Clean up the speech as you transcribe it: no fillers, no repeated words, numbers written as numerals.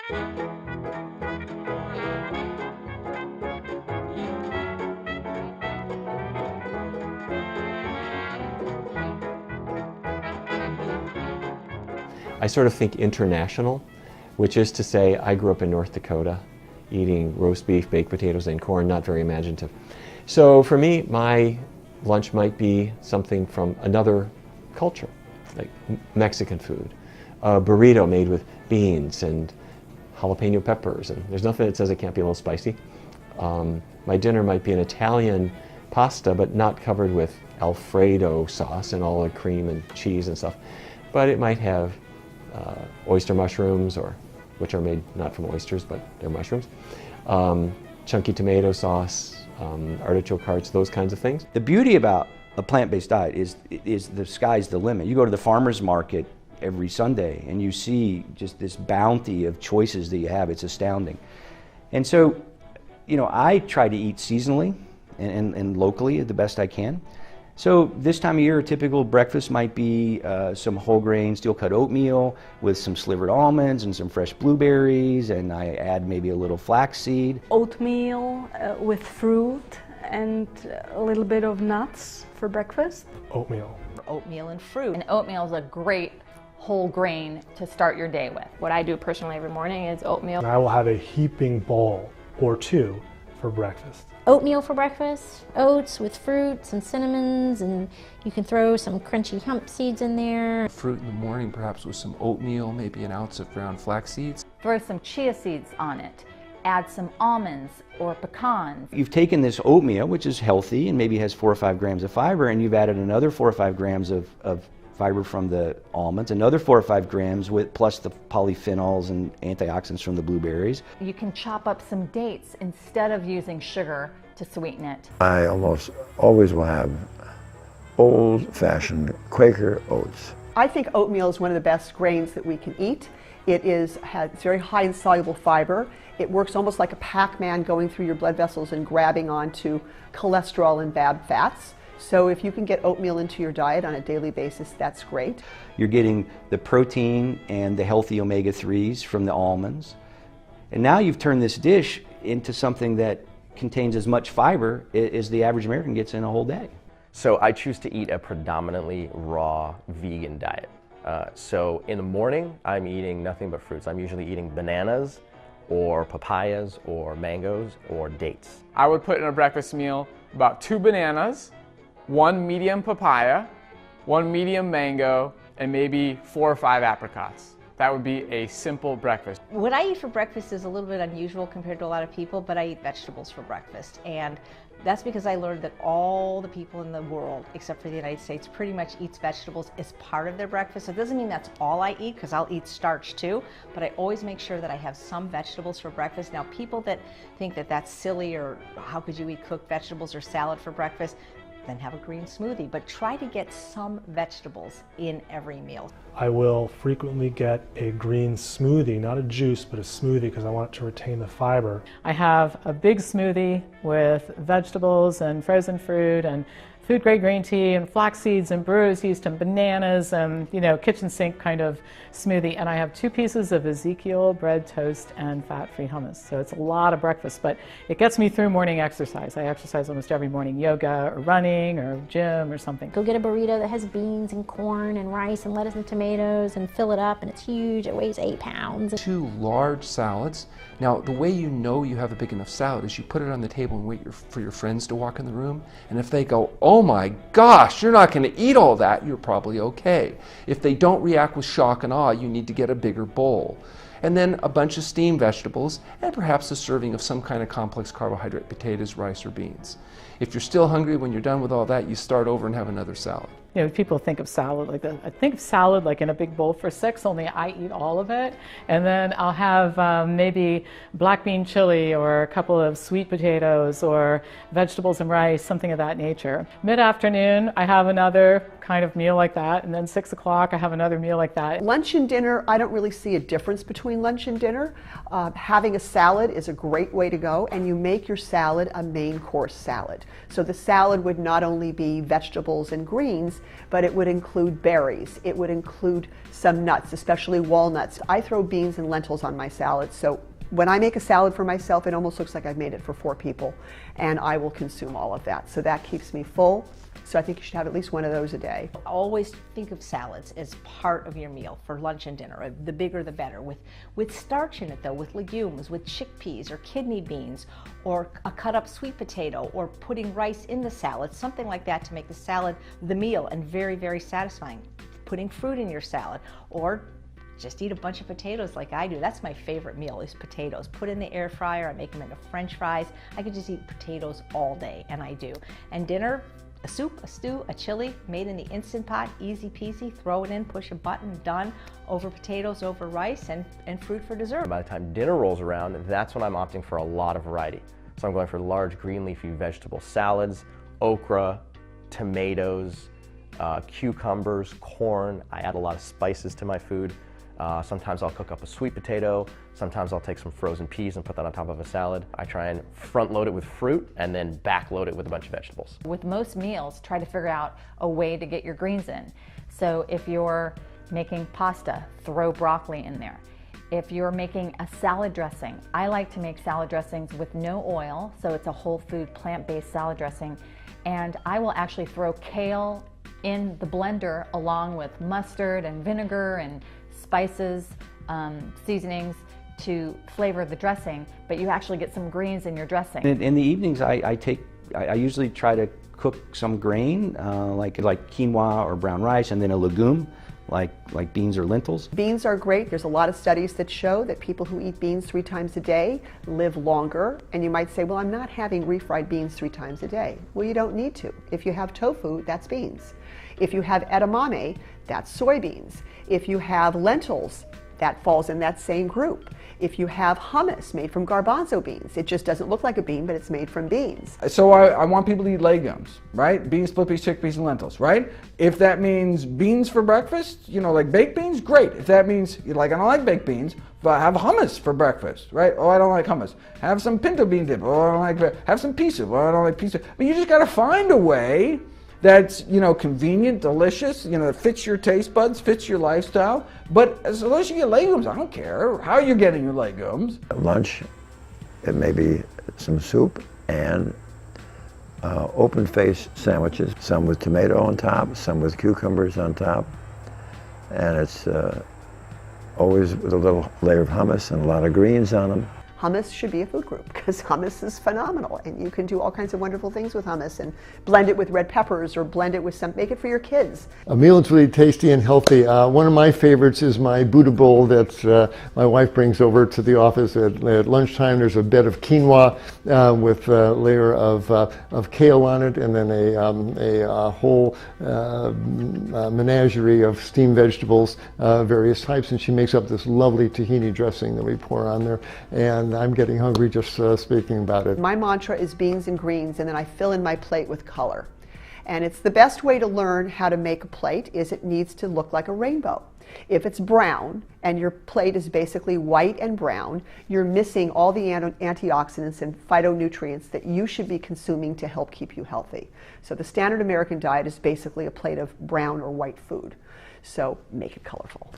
I sort of think international, which is to say I grew up in North Dakota eating roast beef, baked potatoes, and corn, not very imaginative. So for me, my lunch might be something from another culture, like Mexican food. A burrito made with beans and jalapeno peppers, and there's nothing that says it can't be a little spicy. My dinner might be an Italian pasta, but not covered with Alfredo sauce and all the cream and cheese and stuff. But it might have oyster mushrooms, or which are made not from oysters, but they're mushrooms. Chunky tomato sauce, artichoke hearts, those kinds of things. The beauty about a plant-based diet is the sky's the limit. You go to the farmer's market every Sunday and you see just this bounty of choices that you have. It's astounding. And so, you know, I try to eat seasonally and locally the best I can. So this time of year, a typical breakfast might be some whole grain steel-cut oatmeal with some slivered almonds and some fresh blueberries, and I add maybe a little flaxseed. Oatmeal with fruit and a little bit of nuts for breakfast. Oatmeal. Oatmeal and fruit. And oatmeal is a great whole grain to start your day with. What I do personally every morning is oatmeal. And I will have a heaping bowl or two for breakfast. Oatmeal for breakfast, oats with fruits and cinnamons, and you can throw some crunchy hemp seeds in there. Fruit in the morning, perhaps with some oatmeal, maybe an ounce of ground flax seeds. Throw some chia seeds on it. Add some almonds or pecans. You've taken this oatmeal, which is healthy and maybe has 4 or 5 grams of fiber, and you've added another 4 or 5 grams of fiber from the almonds, another 4 or 5 grams with plus the polyphenols and antioxidants from the blueberries. You can chop up some dates instead of using sugar to sweeten it. I almost always will have old-fashioned Quaker oats. I think oatmeal is one of the best grains that we can eat. It's very high in soluble fiber. It works almost like a Pac-Man going through your blood vessels and grabbing onto cholesterol and bad fats. So if you can get oatmeal into your diet on a daily basis, that's great. You're getting the protein and the healthy omega-3s from the almonds. And now you've turned this dish into something that contains as much fiber as the average American gets in a whole day. So I choose to eat a predominantly raw vegan diet. So in the morning, I'm eating nothing but fruits. I'm usually eating bananas or papayas or mangoes or dates. I would put in a breakfast meal about 2 bananas, 1 medium papaya, 1 medium mango, and maybe 4 or 5 apricots. That would be a simple breakfast. What I eat for breakfast is a little bit unusual compared to a lot of people, but I eat vegetables for breakfast. And that's because I learned that all the people in the world, except for the United States, pretty much eats vegetables as part of their breakfast. It doesn't mean that's all I eat, because I'll eat starch too, but I always make sure that I have some vegetables for breakfast. Now, people that think that that's silly, or how could you eat cooked vegetables or salad for breakfast, then have a green smoothie, but try to get some vegetables in every meal. I will frequently get a green smoothie, not a juice, but a smoothie, because I want to retain the fiber. I have a big smoothie with vegetables and frozen fruit and food-grade green tea and flax seeds and brewer's yeast and bananas and, you know, kitchen sink kind of smoothie. And I have 2 pieces of Ezekiel bread toast and fat-free hummus. So it's a lot of breakfast, but it gets me through morning exercise. I exercise almost every morning, yoga or running or gym or something. Go get a burrito that has beans and corn and rice and lettuce and tomatoes and fill it up, and it's huge. It weighs 8 pounds. 2 large salads. Now, the way you know you have a big enough salad is you put it on the table and wait for your friends to walk in the room. And if they go, "Oh my gosh, you're not going to eat all that," you're probably okay. If they don't react with shock and awe, you need to get a bigger bowl. And then a bunch of steamed vegetables and perhaps a serving of some kind of complex carbohydrate, potatoes, rice, or beans. If you're still hungry when you're done with all that, you start over and have another salad. You know, people think of salad like that. I think of salad like in a big bowl for 6, only I eat all of it. And then I'll have maybe black bean chili or a couple of sweet potatoes or vegetables and rice, something of that nature. Mid-afternoon, I have another kind of meal like that. And then 6 o'clock, I have another meal like that. Lunch and dinner, I don't really see a difference between lunch and dinner. Having a salad is a great way to go, and you make your salad a main course salad. So the salad would not only be vegetables and greens, but it would include berries. It would include some nuts, especially walnuts. I throw beans and lentils on my salad, so when I make a salad for myself, it almost looks like I've made it for 4 people, and I will consume all of that. So that keeps me full. So I think you should have at least one of those a day. Always think of salads as part of your meal for lunch and dinner. The bigger the better. With starch in it though, with legumes, with chickpeas or kidney beans, or a cut up sweet potato, or putting rice in the salad, something like that to make the salad the meal and very, very satisfying. Putting fruit in your salad, or just eat a bunch of potatoes like I do. That's my favorite meal, is potatoes. Put in the air fryer, I make them into French fries. I could just eat potatoes all day, and I do. And dinner, a soup, a stew, a chili, made in the Instant Pot, easy peasy, throw it in, push a button, done. Over potatoes, over rice, and fruit for dessert. By the time dinner rolls around, that's when I'm opting for a lot of variety. So I'm going for large green leafy vegetable salads, okra, tomatoes, cucumbers, corn. I add a lot of spices to my food. Sometimes I'll cook up a sweet potato. Sometimes I'll take some frozen peas and put that on top of a salad. I try and front load it with fruit and then back load it with a bunch of vegetables. With most meals, try to figure out a way to get your greens in. So if you're making pasta, throw broccoli in there. If you're making a salad dressing, I like to make salad dressings with no oil, so it's a whole food plant-based salad dressing. And I will actually throw kale in the blender along with mustard and vinegar and spices, seasonings to flavor the dressing, but you actually get some greens in your dressing. In the evenings, I usually try to cook some grain, like quinoa or brown rice, and then a legume, like beans or lentils. Beans are great. There's a lot of studies that show that people who eat beans 3 times a day live longer. And you might say, well, I'm not having refried beans 3 times a day. Well, you don't need to. If you have tofu, that's beans. If you have edamame, that's soybeans. If you have lentils, that falls in that same group. If you have hummus made from garbanzo beans, it just doesn't look like a bean, but it's made from beans. So I want people to eat legumes, right? Beans, split peas, chickpeas, and lentils, right? If that means beans for breakfast, you know, like baked beans, great. If that means, I don't like baked beans, but have hummus for breakfast, right? Oh, I don't like hummus. Have some pinto bean dip. Oh, I don't like. Have some pea soup. Oh, I don't like pea soup. But you just got to find a way that's, convenient, delicious, that fits your taste buds, fits your lifestyle. But as long as you get legumes, I don't care how you're getting your legumes. At lunch, it may be some soup and open-faced sandwiches, some with tomato on top, some with cucumbers on top. And it's always with a little layer of hummus and a lot of greens on them. Hummus should be a food group because hummus is phenomenal, and you can do all kinds of wonderful things with hummus and blend it with red peppers or blend it with make it for your kids. A meal that's really tasty and healthy. One of my favorites is my Buddha bowl that my wife brings over to the office at lunchtime. There's a bed of quinoa with a layer of kale on it, and then a whole menagerie of steamed vegetables, various types, and she makes up this lovely tahini dressing that we pour on there. And I'm getting hungry just speaking about it. My mantra is beans and greens, and then I fill in my plate with color. And it's the best way to learn how to make a plate is it needs to look like a rainbow. If it's brown and your plate is basically white and brown, you're missing all the antioxidants and phytonutrients that you should be consuming to help keep you healthy. So the standard American diet is basically a plate of brown or white food. So make it colorful.